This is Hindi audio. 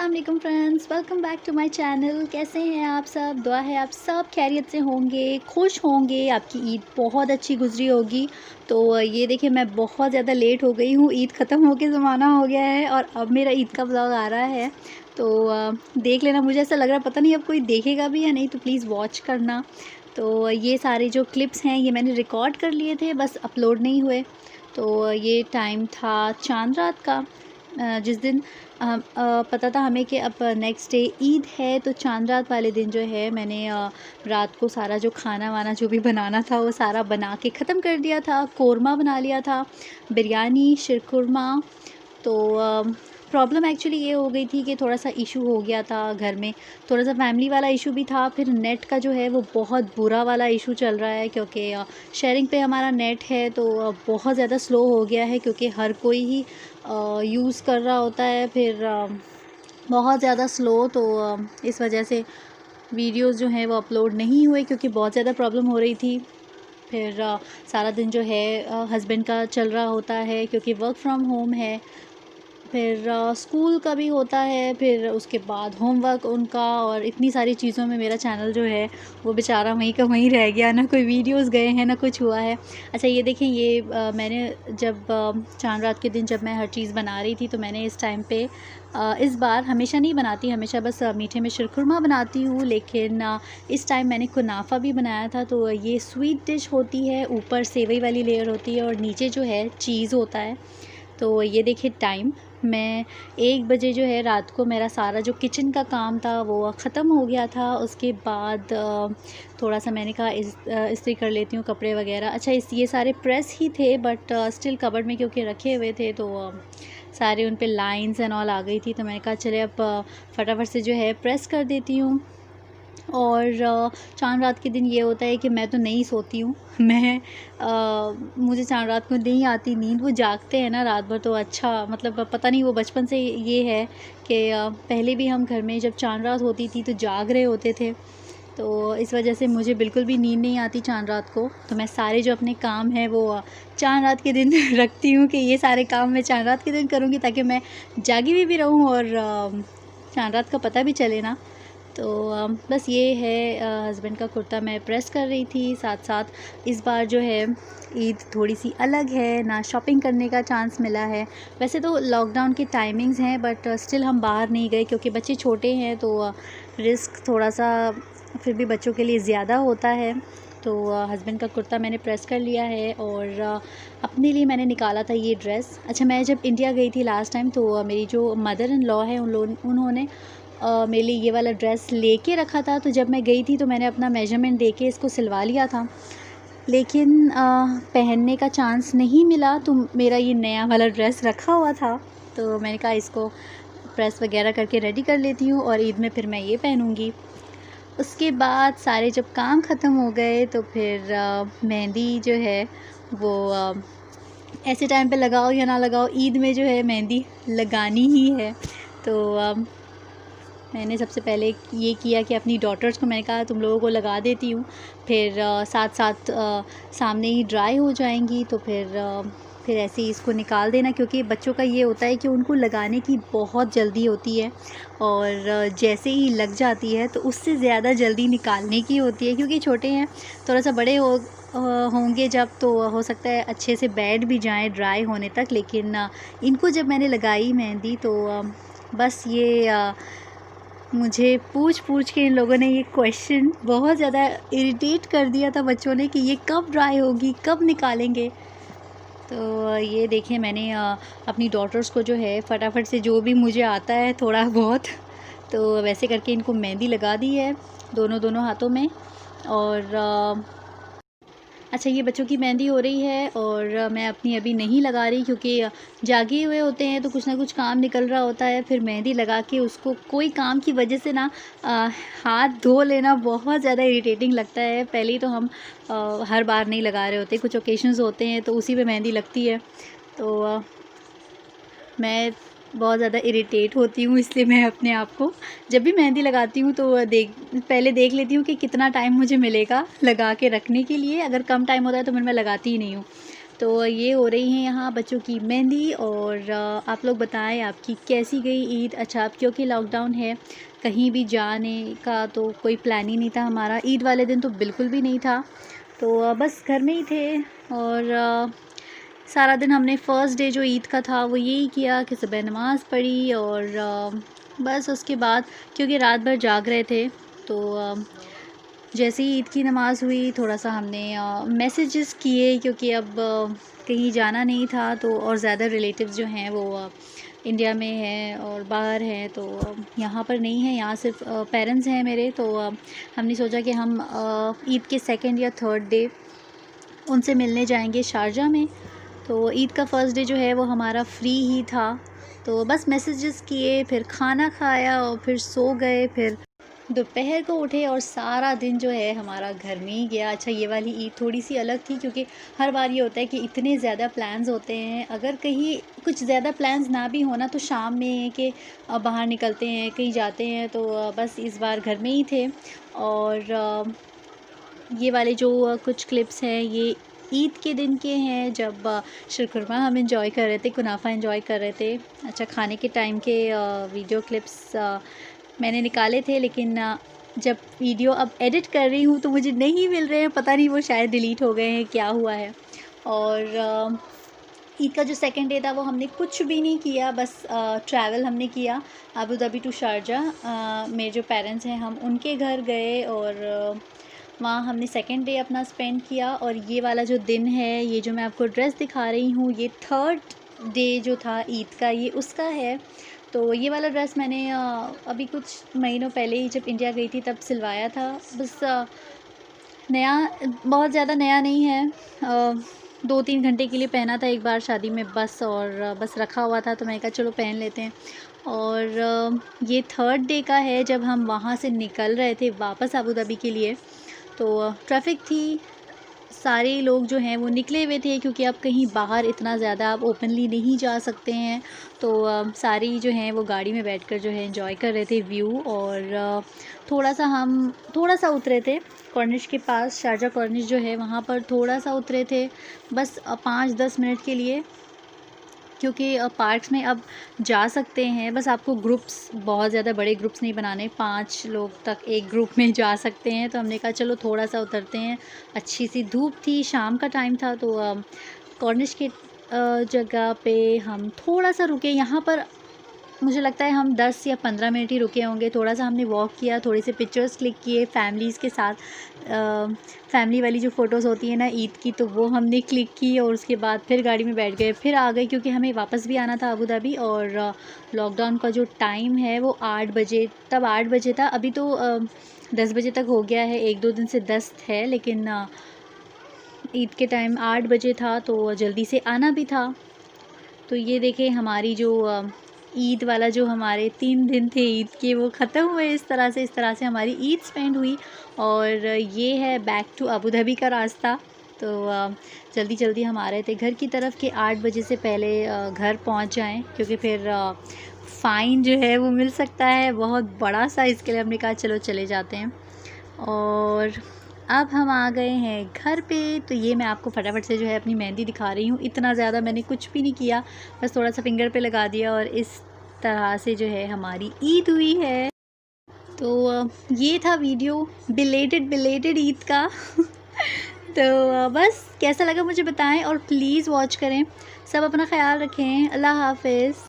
अस्सलाम वालेकुम friends, welcome back to my channel. कैसे हैं आप सब? दुआ है आप सब खैरियत से होंगे, खुश होंगे, आपकी ईद बहुत अच्छी गुजरी होगी। तो ये देखिए मैं बहुत ज़्यादा लेट हो गई हूँ, ईद ख़त्म होके ज़माना हो गया है और अब मेरा ईद का व्लॉग आ रहा है। तो देख लेना, मुझे ऐसा लग रहा है पता नहीं अब कोई देखेगा भी या नहीं, तो प्लीज़ वॉच करना। तो ये सारे जो क्लिप्स हैं ये मैंने रिकॉर्ड कर लिए थे, बस अपलोड नहीं हुए। तो ये टाइम था चांद रात का, जिस दिन पता था हमें कि अब नेक्स्ट डे ईद है। तो चांद रात वाले दिन जो है मैंने रात को सारा जो खाना वाना जो भी बनाना था वो सारा बना के ख़त्म कर दिया था। कोरमा बना लिया था, बिरयानी, शीरकुरमा। तो प्रॉब्लम एक्चुअली ये हो गई थी कि थोड़ा-सा इशू हो गया था घर में, थोड़ा-सा फैमिली वाला इशू भी था। फिर नेट का जो है वो बहुत बुरा वाला इशू चल रहा है, क्योंकि शेयरिंग पे हमारा नेट है तो बहुत ज़्यादा स्लो हो गया है, क्योंकि हर कोई ही यूज़ कर रहा होता है। फिर बहुत ज़्यादा स्लो, तो इस वजह से वीडियोज़ जो हैं वो अपलोड नहीं हुए, क्योंकि बहुत ज़्यादा प्रॉब्लम हो रही थी। फिर सारा दिन जो है हस्बैंड का चल रहा होता है, क्योंकि वर्क फ्रॉम होम है। फिर स्कूल का भी होता है, फिर उसके बाद होमवर्क उनका, और इतनी सारी चीज़ों में मेरा चैनल जो है वो बेचारा वहीं का वहीं रह गया। ना कोई वीडियोस गए हैं, ना कुछ हुआ है। अच्छा ये देखें, ये मैंने जब चांद रात के दिन जब मैं हर चीज़ बना रही थी, तो मैंने इस टाइम पे इस बार, हमेशा नहीं बनाती, हमेशा बस मीठे में शीरकुरमा बनाती हूँ, लेकिन इस टाइम मैंने कुनाफा भी बनाया था। तो ये स्वीट डिश होती है, ऊपर सेवई वाली लेयर होती है और नीचे जो है चीज़ होता है। तो ये देखिए टाइम, मैं 1 बजे जो है रात को मेरा सारा जो किचन का काम था वो ख़त्म हो गया था। उसके बाद थोड़ा-सा मैंने कहा इस्त्री कर लेती हूँ कपड़े वग़ैरह। अच्छा ये सारे प्रेस ही थे, बट स्टिल कबर्ड में क्योंकि रखे हुए थे, तो सारे उन पे लाइन्स एंड ऑल आ गई थी। तो मैंने कहा चले अब फटाफट से जो है प्रेस कर देती हूँ। और चाँद रात के दिन ये होता है कि मैं तो नहीं सोती हूँ। मैं मुझे चाँद रात को नहीं आती नींद, वो जागते हैं ना रात भर, तो अच्छा मतलब पता नहीं, वो बचपन से ये है कि पहले भी हम घर में जब चाँद रात होती थी तो जाग रहे होते थे। तो इस वजह से मुझे बिल्कुल भी नींद नहीं आती चाँद रात को। तो मैं सारे जो अपने काम हैं वो चाँद रात के दिन रखती हूँ कि ये सारे काम मैं चाँद रात के दिन करूँगी, ताकि मैं जागी हुई भी रहूँ और चाँद रात का पता भी चले ना। तो बस ये है, हस्बैंड का कुर्ता मैं प्रेस कर रही थी। साथ-साथ इस बार जो है ईद थोड़ी-सी अलग है, ना शॉपिंग करने का चांस मिला है। वैसे तो लॉकडाउन की टाइमिंग्स हैं, बट स्टिल हम बाहर नहीं गए, क्योंकि बच्चे छोटे हैं, तो रिस्क थोड़ा-सा फिर भी बच्चों के लिए ज़्यादा होता है। तो हस्बैंड का कुर्ता मैंने प्रेस कर लिया है, और अपने लिए मैंने निकाला था ये ड्रेस। अच्छा, मैं जब इंडिया गई थी लास्ट टाइम, तो मेरी जो मदर इन लॉ है उन्होंने मेरे लिए ये वाला ड्रेस लेके रखा था। तो जब मैं गई थी तो मैंने अपना मेजरमेंट देके इसको सिलवा लिया था, लेकिन पहनने का चांस नहीं मिला। तो मेरा ये नया वाला ड्रेस रखा हुआ था, तो मैंने कहा इसको प्रेस वगैरह करके रेडी कर लेती हूँ, और ईद में फिर मैं ये पहनूँगी। उसके बाद सारे जब काम ख़त्म हो गए, तो फिर मेहंदी जो है वो ऐसे टाइम पे लगाओ या ना लगाओ, ईद में जो है मेहंदी लगानी ही है। तो मैंने सबसे पहले ये किया कि अपनी डॉटर्स को मैंने कहा तुम लोगों को लगा देती हूँ, फिर साथ-साथ सामने ही ड्राई हो जाएंगी, तो फिर ऐसे ही इसको निकाल देना, क्योंकि बच्चों का ये होता है कि उनको लगाने की बहुत जल्दी होती है, और जैसे ही लग जाती है तो उससे ज़्यादा जल्दी निकालने की होती है, क्योंकि छोटे हैं। थोड़ा-सा बड़े होंगे जब, तो हो सकता है अच्छे से बैठ भी जाएँ ड्राई होने तक। लेकिन इनको जब मैंने लगाई मेहंदी, तो बस ये मुझे पूछ-पूछ के इन लोगों ने ये क्वेश्चन बहुत ज़्यादा इरिटेट कर दिया था बच्चों ने, कि ये कब ड्राई होगी, कब निकालेंगे। तो ये देखिए मैंने अपनी डॉटर्स को जो है फटाफट से जो भी मुझे आता है थोड़ा बहुत, तो वैसे करके इनको मेहंदी लगा दी है दोनों हाथों में। और अच्छा, ये बच्चों की मेहंदी हो रही है, और मैं अपनी अभी नहीं लगा रही, क्योंकि जागे हुए होते हैं तो कुछ ना कुछ काम निकल रहा होता है। फिर मेहंदी लगा के उसको कोई काम की वजह से ना हाथ धो लेना बहुत ज़्यादा इरिटेटिंग लगता है। पहले ही तो हम हर बार नहीं लगा रहे होते, कुछ ओकेशंस होते हैं तो उसी पे मेहंदी लगती है। तो मैं बहुत ज़्यादा इरिटेट होती हूँ, इसलिए मैं अपने आप को जब भी मेहंदी लगाती हूँ तो पहले देख लेती हूँ कि कितना टाइम मुझे मिलेगा लगा के रखने के लिए। अगर कम टाइम होता है तो फिर मैं लगाती ही नहीं हूँ। तो ये हो रही है यहाँ बच्चों की मेहंदी। और आप लोग बताएं आपकी कैसी गई ईद। अच्छा, अब क्योंकि लॉकडाउन है, कहीं भी जाने का तो कोई प्लान ही नहीं था हमारा। ईद वाले दिन तो बिल्कुल भी नहीं था, तो बस घर में ही थे। और सारा दिन हमने फ़र्स्ट डे जो ईद का था वो यही किया कि सुबह नमाज़ पढ़ी और बस उसके बाद क्योंकि रात भर जाग रहे थे, तो जैसे ही ईद की नमाज़ हुई थोड़ा सा हमने मैसेजेस किए, क्योंकि अब कहीं जाना नहीं था। तो और ज़्यादा रिलेटिव्स जो हैं वो इंडिया में हैं और बाहर हैं, तो यहाँ पर नहीं है। यहाँ सिर्फ पेरेंट्स हैं मेरे। तो हमने सोचा कि हम ईद के सेकंड या थर्ड डे उनसे मिलने जाएंगे शारजा में। तो ईद का फ़र्स्ट डे जो है वो हमारा फ्री ही था। तो बस मैसेजेस किए, फिर खाना खाया और फिर सो गए। फिर दोपहर को उठे और सारा दिन जो है हमारा घर में ही गया। अच्छा, ये वाली ईद थोड़ी सी अलग थी, क्योंकि हर बार ये होता है कि इतने ज़्यादा प्लान्स होते हैं। अगर कहीं कुछ ज़्यादा प्लान्स ना भी होना तो शाम में है कि बाहर निकलते हैं, कहीं जाते हैं। तो बस इस बार घर में ही थे। और ये वाले जो कुछ क्लिप्स हैं ये ईद के दिन के हैं, जब शीरकुरमा हम इंजॉय कर रहे थे, कुनाफा इंजॉय कर रहे थे। अच्छा, खाने के टाइम के वीडियो क्लिप्स मैंने निकाले थे, लेकिन जब वीडियो अब एडिट कर रही हूँ तो मुझे नहीं मिल रहे हैं। पता नहीं वो शायद डिलीट हो गए हैं, क्या हुआ है। और ईद का जो सेकंड डे था वो हमने कुछ भी नहीं किया, बस ट्रैवल हमने किया अबू धाबी टू शारजा। मेरे जो पेरेंट्स हैं हम उनके घर गए और वहाँ हमने सेकंड डे अपना स्पेंड किया। और ये वाला जो दिन है, ये जो मैं आपको ड्रेस दिखा रही हूँ, ये थर्ड डे जो था ईद का, ये उसका है। तो ये वाला ड्रेस मैंने अभी कुछ महीनों पहले ही जब इंडिया गई थी तब सिलवाया था। बस नया, बहुत ज़्यादा नया नहीं है। 2-3 घंटे के लिए पहना था एक बार शादी में बस, और बस रखा हुआ था तो मैंने कहा चलो पहन लेते हैं। और ये थर्ड डे का है जब हम वहाँ से निकल रहे थे वापस अबू धाबी के लिए। तो ट्रैफिक थी, सारे लोग जो हैं वो निकले हुए थे, क्योंकि अब कहीं बाहर इतना ज़्यादा आप ओपनली नहीं जा सकते हैं। तो सारी जो हैं वो गाड़ी में बैठकर जो है एंजॉय कर रहे थे व्यू। और थोड़ा सा उतरे थे कॉर्निश के पास, शारजा कॉर्निश जो है वहाँ पर थोड़ा सा उतरे थे, बस 5-10 मिनट के लिए, क्योंकि पार्क्स में अब जा सकते हैं। बस आपको ग्रुप्स, बहुत ज़्यादा बड़े ग्रुप्स नहीं बनाने, 5 लोग तक एक ग्रुप में जा सकते हैं। तो हमने कहा चलो थोड़ा सा उतरते हैं। अच्छी सी धूप थी, शाम का टाइम था। तो कॉर्निश के जगह पे हम थोड़ा सा रुके। यहाँ पर मुझे लगता है हम 10 या 15 मिनट ही रुके होंगे। थोड़ा सा हमने वॉक किया, थोड़े से पिक्चर्स क्लिक किए फैमिलीज़ के साथ। फैमिली वाली जो फ़ोटोज़ होती हैं ना ईद की, तो वो हमने क्लिक की और उसके बाद फिर गाड़ी में बैठ गए, फिर आ गए, क्योंकि हमें वापस भी आना था अबू धाबी। और लॉकडाउन का जो टाइम है वो 8 बजे, तब 8 बजे था। अभी तो 10 बजे तक हो गया है, 1-2 दिन से 10 है, लेकिन ईद के टाइम 8 बजे था, तो जल्दी से आना भी था। तो ये देखें हमारी जो ईद वाला जो हमारे 3 दिन थे ईद के, वो ख़त्म हुए इस तरह से हमारी ईद स्पेंड हुई। और ये है बैक टू अबू धाबी का रास्ता। तो जल्दी जल्दी हम आ रहे थे घर की तरफ कि 8 बजे से पहले घर पहुंच जाएं, क्योंकि फिर फ़ाइन जो है वो मिल सकता है बहुत बड़ा सा। इसके लिए हमने कहा चलो चले जाते हैं। और अब हम आ गए हैं घर पे। तो ये मैं आपको फटाफट से जो है अपनी मेहंदी दिखा रही हूँ। इतना ज़्यादा मैंने कुछ भी नहीं किया, बस थोड़ा सा फिंगर पे लगा दिया, और इस तरह से जो है हमारी ईद हुई है। तो ये था वीडियो बिलेटेड ईद का। तो बस कैसा लगा मुझे बताएं, और प्लीज़ वॉच करें। सब अपना ख्याल रखें। अल्लाह हाफ़िज़।